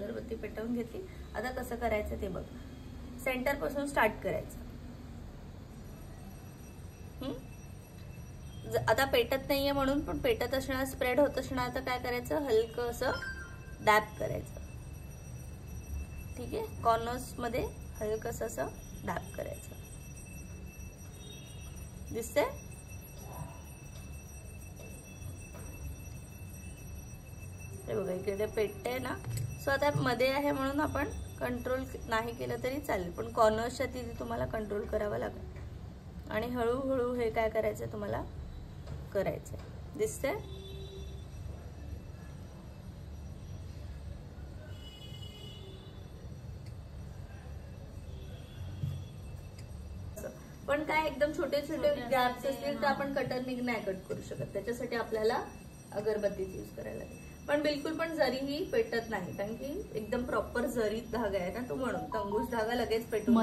अगरबत्ती पेटवून घेतली. आता कसं करायचं ते बघ. सेंटर पासून स्टार्ट करायचं. आता पेटत नाहीये म्हणून, पण पेटत असणार, स्प्रेड होत असणार, तर काय करायचं, हलकं असं डॅब करायचं. ठीक आहे, कॉर्नर्स मध्ये हलकस असं डॅब करायचं. दिसतंय? हे बघा इकडे पेटते ना. सो आता मध्ये आहे म्हणून आपण कंट्रोल नाही केलं तरी चालेल, पण कॉर्नर्सच्या तिथे तुम्हाला कंट्रोल करावं लागेल आणि हळूहळू हे काय करायचं तुम्हाला करायचंय. दिसतंय? पण काय एकदम छोटे छोटे गॅप्स असतील तर आपण कटरने नाही कट करू शकत, त्याच्यासाठी आपल्याला अगरबत्तीचा यूज करायला लागेल. पण बिलकुल पण जरीही पेटत नाही, कारण की एकदम प्रॉपर जरीत धागा आहे ना तो, म्हणून तंगूस धागा लगेच पेटून